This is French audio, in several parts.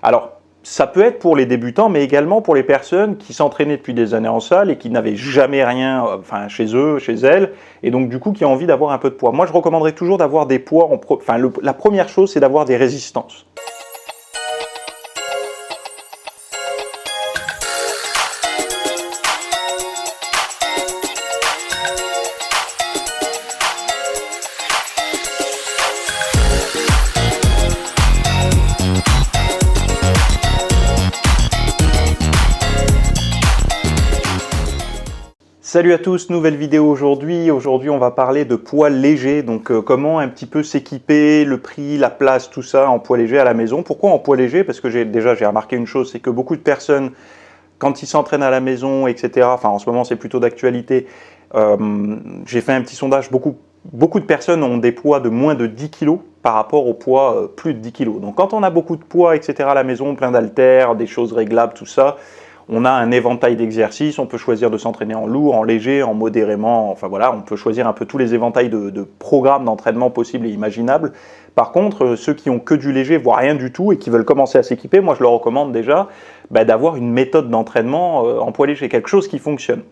Alors, ça peut être pour les débutants, mais également pour les personnes qui s'entraînaient depuis des années en salle et qui n'avaient jamais rien chez eux, chez elles, et donc du coup qui ont envie d'avoir un peu de poids. Moi, je recommanderais toujours d'avoir des poids, la première chose, c'est d'avoir des résistances. Salut à tous, nouvelle vidéo aujourd'hui. Aujourd'hui, on va parler de poids léger, donc comment un petit peu s'équiper, le prix, la place, tout ça en poids léger à la maison. Pourquoi en poids léger? Parce que j'ai remarqué une chose, c'est que beaucoup de personnes, quand ils s'entraînent à la maison, etc., enfin en ce moment c'est plutôt d'actualité, j'ai fait un petit sondage, beaucoup de personnes ont des poids de moins de 10 kg par rapport au poids plus de 10 kg. Donc quand on a beaucoup de poids, etc. à la maison, plein d'haltères, des choses réglables, tout ça, on a un éventail d'exercices, on peut choisir de s'entraîner en lourd, en léger, en modérément, enfin voilà, on peut choisir un peu tous les éventails de programmes d'entraînement possibles et imaginables. Par contre, ceux qui ont que du léger, voire rien du tout, et qui veulent commencer à s'équiper, moi je leur recommande déjà d'avoir une méthode d'entraînement en poids léger, quelque chose qui fonctionne.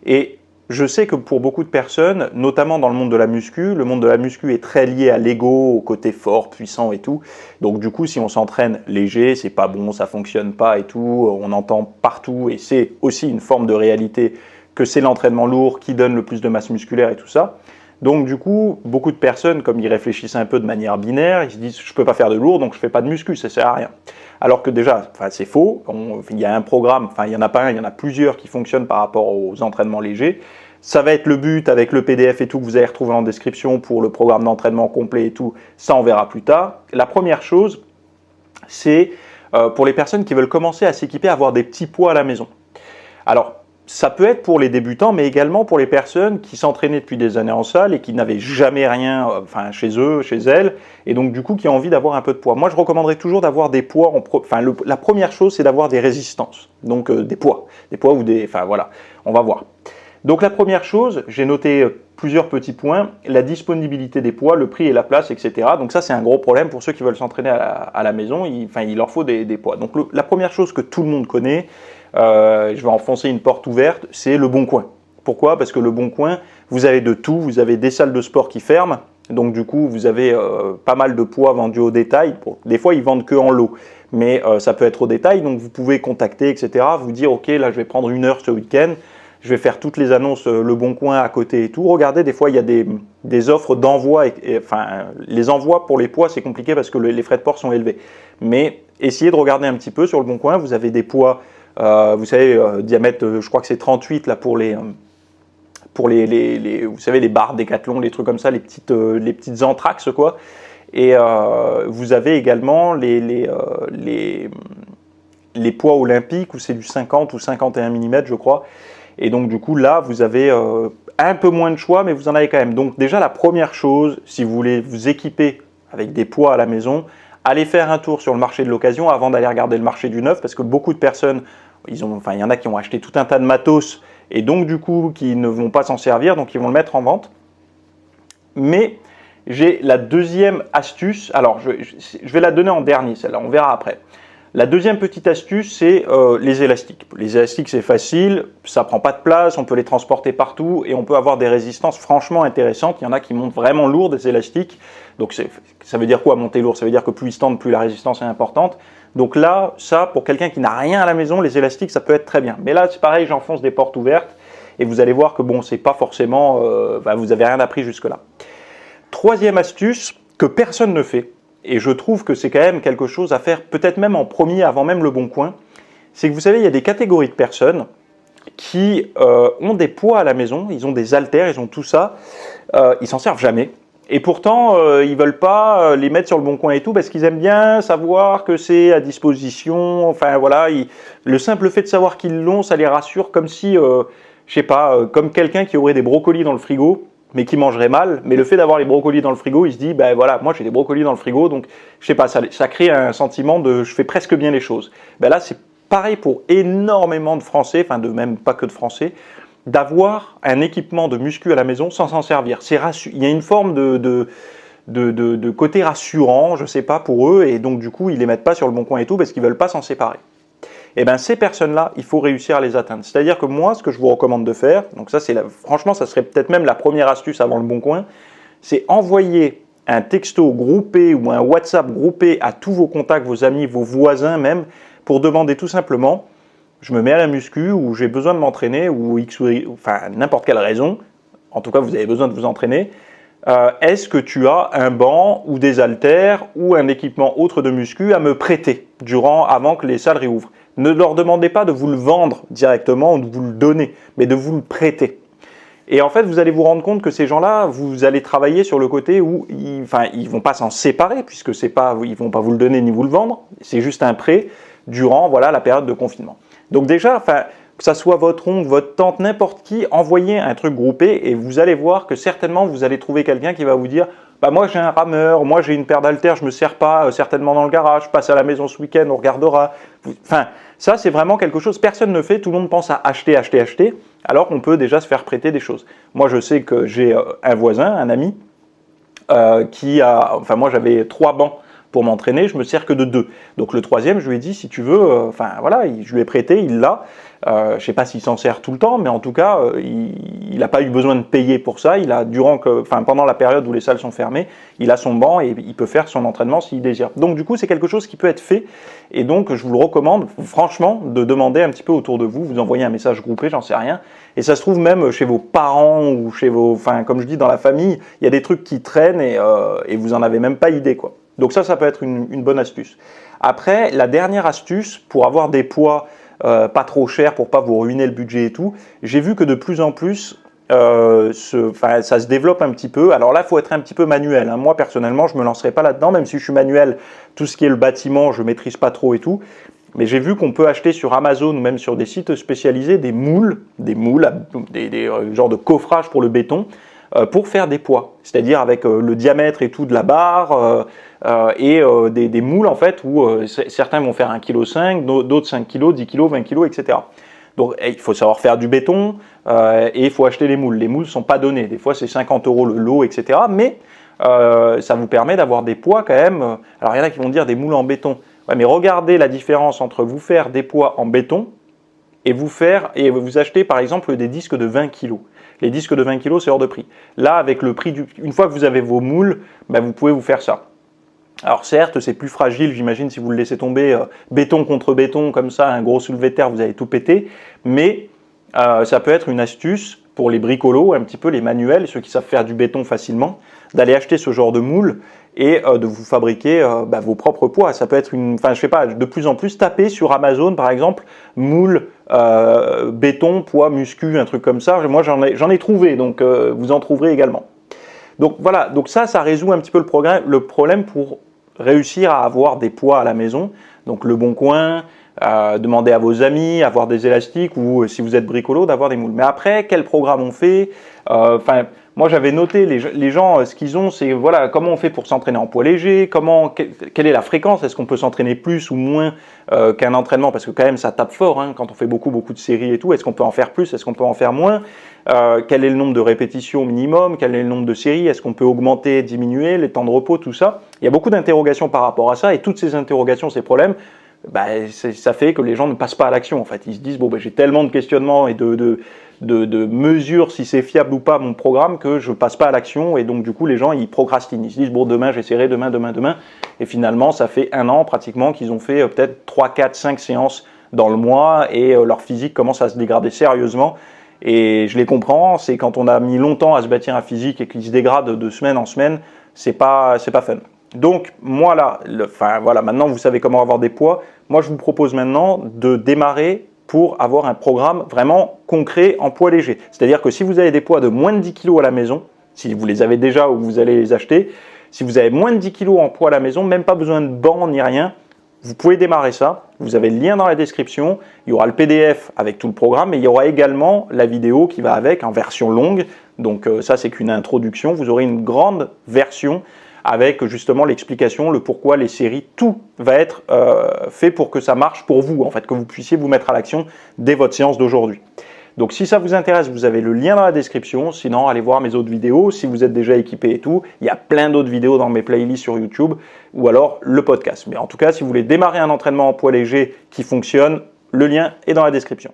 Et je sais que pour beaucoup de personnes, notamment dans le monde de la muscu, le monde de la muscu est très lié à l'ego, au côté fort, puissant et tout. Donc du coup, si on s'entraîne léger, c'est pas bon, ça fonctionne pas et tout. On entend partout, et c'est aussi une forme de réalité, que c'est l'entraînement lourd qui donne le plus de masse musculaire et tout ça. Donc du coup, beaucoup de personnes, comme ils réfléchissent un peu de manière binaire, ils se disent je peux pas faire de lourd, donc je fais pas de muscu, ça sert à rien. Alors que déjà, c'est faux. Il y a un programme, il y en a pas un, il y en a plusieurs qui fonctionnent par rapport aux entraînements légers. Ça va être le but avec le PDF et tout que vous allez retrouver en description pour le programme d'entraînement complet et tout. Ça, on verra plus tard. La première chose, c'est pour les personnes qui veulent commencer à s'équiper, à avoir des petits poids à la maison. Alors, ça peut être pour les débutants, mais également pour les personnes qui s'entraînaient depuis des années en salle et qui n'avaient jamais rien chez eux, chez elles, et donc du coup qui ont envie d'avoir un peu de poids. Moi, je recommanderais toujours d'avoir des poids, la première chose, c'est d'avoir des résistances, donc des poids ou des, voilà, on va voir. Donc la première chose, j'ai noté plusieurs petits points, la disponibilité des poids, le prix et la place, etc. Donc ça, c'est un gros problème pour ceux qui veulent s'entraîner à la maison, il leur faut des poids. Donc la première chose que tout le monde connaît, je vais enfoncer une porte ouverte, c'est le Bon Coin. Pourquoi? Parce que le Bon Coin, vous avez de tout, vous avez des salles de sport qui ferment, donc du coup vous avez pas mal de poids vendus au détail. Bon, des fois ils vendent que en lot, mais ça peut être au détail, donc vous pouvez contacter, etc. Vous dire ok, là je vais prendre 1 heure ce week-end, je vais faire toutes les annonces Le Bon Coin à côté et tout. Regardez, des fois il y a des offres d'envoi, les envois pour les poids c'est compliqué parce que les frais de port sont élevés, mais essayez de regarder un petit peu sur Le Bon Coin, vous avez des poids. Vous savez, diamètre, je crois que c'est 38 là pour les vous savez, les barres Décathlon, les trucs comme ça, les petites Anthrax quoi. Et vous avez également les poids olympiques où c'est du 50 ou 51 mm je crois. Et donc du coup là vous avez un peu moins de choix, mais vous en avez quand même. Donc déjà la première chose, si vous voulez vous équiper avec des poids à la maison, allez faire un tour sur le marché de l'occasion avant d'aller regarder le marché du neuf, parce que beaucoup de personnes, il y en a qui ont acheté tout un tas de matos et donc du coup qui ne vont pas s'en servir, donc ils vont le mettre en vente. Mais j'ai la deuxième astuce, alors je vais la donner en dernier, celle-là, on verra après. La deuxième petite astuce, c'est les élastiques. Les élastiques, c'est facile, ça prend pas de place, on peut les transporter partout et on peut avoir des résistances franchement intéressantes. Il y en a qui montent vraiment lourd des élastiques. Donc ça veut dire quoi monter lourd? Ça veut dire que plus ils se tendent, plus la résistance est importante. Donc là, ça, pour quelqu'un qui n'a rien à la maison, les élastiques, ça peut être très bien. Mais là, c'est pareil, j'enfonce des portes ouvertes et vous allez voir que bon, c'est pas forcément, vous n'avez rien appris jusque-là. Troisième astuce que personne ne fait, et je trouve que c'est quand même quelque chose à faire, peut-être même en premier, avant même Le Bon Coin, c'est que vous savez, il y a des catégories de personnes qui ont des poids à la maison, ils ont des haltères, ils ont tout ça, ils s'en servent jamais. Et pourtant, ils veulent pas les mettre sur Le Bon Coin et tout, parce qu'ils aiment bien savoir que c'est à disposition, enfin voilà, le simple fait de savoir qu'ils l'ont, ça les rassure, comme si, je sais pas, comme quelqu'un qui aurait des brocolis dans le frigo, mais qui mangerait mal, mais le fait d'avoir les brocolis dans le frigo, il se dit, ben voilà, moi j'ai des brocolis dans le frigo, donc je sais pas, ça crée un sentiment de je fais presque bien les choses. Ben là, c'est pareil pour énormément de Français, enfin de même pas que de Français, d'avoir un équipement de muscu à la maison sans s'en servir. Il y a une forme de côté rassurant, je sais pas, pour eux, et donc du coup ils les mettent pas sur le bon coin et tout parce qu'ils veulent pas s'en séparer. Et bien ces personnes-là, il faut réussir à les atteindre. C'est-à-dire que moi, ce que je vous recommande de faire, donc ça franchement, ça serait peut-être même la première astuce avant le bon coin, c'est envoyer un texto groupé ou un WhatsApp groupé à tous vos contacts, vos amis, vos voisins même, pour demander tout simplement, je me mets à la muscu ou j'ai besoin de m'entraîner ou X ou Y, enfin n'importe quelle raison, en tout cas vous avez besoin de vous entraîner, est-ce que tu as un banc ou des haltères ou un équipement autre de muscu à me prêter avant que les salles réouvrent? Ne leur demandez pas de vous le vendre directement ou de vous le donner, mais de vous le prêter. Et en fait, vous allez vous rendre compte que ces gens-là, vous allez travailler sur le côté où ils vont pas s'en séparer puisque ils vont pas vous le donner ni vous le vendre. C'est juste un prêt durant la période de confinement. Donc déjà, que ça soit votre oncle, votre tante, n'importe qui, envoyez un truc groupé et vous allez voir que certainement vous allez trouver quelqu'un qui va vous dire moi j'ai un rameur, moi j'ai une paire d'haltères, je me sers pas certainement dans le garage, je passe à la maison ce week-end, on regardera. Enfin, ça c'est vraiment quelque chose, personne ne fait, tout le monde pense à acheter, alors qu'on peut déjà se faire prêter des choses. Moi je sais que j'ai un voisin, un ami, moi j'avais 3 bancs pour m'entraîner, je me sers que de 2. Donc le 3e, je lui ai dit, si tu veux, je lui ai prêté, il l'a. Je ne sais pas s'il s'en sert tout le temps, mais en tout cas, il n'a pas eu besoin de payer pour ça. Pendant la période où les salles sont fermées, il a son banc et il peut faire son entraînement s'il désire. Donc du coup, c'est quelque chose qui peut être fait. Et donc, je vous le recommande, franchement, de demander un petit peu autour de vous. Vous envoyez un message groupé, j'en sais rien. Et ça se trouve même chez vos parents ou comme je dis, dans la famille, il y a des trucs qui traînent et vous n'en avez même pas idée, quoi. Donc ça peut être une bonne astuce. Après, la dernière astuce, pour avoir des poids pas trop chers, pour pas vous ruiner le budget et tout, j'ai vu que de plus en plus, ça se développe un petit peu. Alors là, il faut être un petit peu manuel, hein. Moi, personnellement, je ne me lancerai pas là-dedans, même si je suis manuel, tout ce qui est le bâtiment, je ne maîtrise pas trop et tout. Mais j'ai vu qu'on peut acheter sur Amazon ou même sur des sites spécialisés des moules, genres de coffrage pour le béton, pour faire des poids, c'est-à-dire avec le diamètre et tout de la barre des moules en fait où certains vont faire 1,5 kg, d'autres 5 kg, 10 kg, 20 kg, etc. Donc il faut savoir faire du béton et il faut acheter les moules. Les moules ne sont pas donnés, des fois c'est 50 € le lot, etc. Mais ça vous permet d'avoir des poids quand même. Alors il y en a qui vont dire des moules en béton. Ouais, mais regardez la différence entre vous faire des poids en béton et vous acheter par exemple des disques de 20 kg. Les disques de 20 kg, c'est hors de prix. Là, avec le prix une fois que vous avez vos moules, vous pouvez vous faire ça. Alors certes, c'est plus fragile, j'imagine, si vous le laissez tomber béton contre béton, comme ça, un gros soulevé de terre, vous allez tout péter. Mais ça peut être une astuce pour les bricolos, un petit peu les manuels, ceux qui savent faire du béton facilement, d'aller acheter ce genre de moule et de vous fabriquer vos propres poids. Ça peut être de plus en plus, taper sur Amazon, par exemple, moule, béton, poids, muscu, un truc comme ça. Moi, j'en ai trouvé, donc vous en trouverez également. Donc voilà, donc ça résout un petit peu le problème pour réussir à avoir des poids à la maison. Donc le Bon Coin, demander à vos amis, avoir des élastiques ou si vous êtes bricolo, d'avoir des moules. Mais après, quel programme on fait? Moi j'avais noté, les gens, ce qu'ils ont, c'est comment on fait pour s'entraîner en poids léger, quelle est la fréquence, est-ce qu'on peut s'entraîner plus ou moins qu'un entraînement, parce que quand même ça tape fort, hein, quand on fait beaucoup de séries et tout, est-ce qu'on peut en faire plus, est-ce qu'on peut en faire moins, quel est le nombre de répétitions minimum, quel est le nombre de séries, est-ce qu'on peut augmenter, diminuer, les temps de repos, tout ça. Il y a beaucoup d'interrogations par rapport à ça, et toutes ces interrogations, ces problèmes, ça fait que les gens ne passent pas à l'action. En fait, ils se disent j'ai tellement de questionnements et de mesures si c'est fiable ou pas mon programme que je passe pas à l'action, et donc du coup les gens ils procrastinent, ils se disent demain j'essaierai, demain, et finalement ça fait 1 an pratiquement qu'ils ont fait peut-être 3, 4, 5 séances dans le mois et leur physique commence à se dégrader sérieusement. Et je les comprends, c'est quand on a mis longtemps à se bâtir un physique et qu'il se dégrade de semaine en semaine, c'est pas fun. Donc moi là, maintenant vous savez comment avoir des poids. Moi je vous propose maintenant de démarrer pour avoir un programme vraiment concret en poids léger. C'est-à-dire que si vous avez des poids de moins de 10 kg à la maison, si vous les avez déjà ou vous allez les acheter, si vous avez moins de 10 kg en poids à la maison, même pas besoin de banc ni rien, vous pouvez démarrer ça. Vous avez le lien dans la description, il y aura le PDF avec tout le programme, mais il y aura également la vidéo qui va avec en version longue. Donc ça c'est qu'une introduction, vous aurez une grande version avec justement l'explication, le pourquoi, les séries, tout va être fait pour que ça marche pour vous, en fait, que vous puissiez vous mettre à l'action dès votre séance d'aujourd'hui. Donc si ça vous intéresse, vous avez le lien dans la description. Sinon, allez voir mes autres vidéos. Si vous êtes déjà équipé et tout, il y a plein d'autres vidéos dans mes playlists sur YouTube ou alors le podcast. Mais en tout cas, si vous voulez démarrer un entraînement en poids léger qui fonctionne, le lien est dans la description.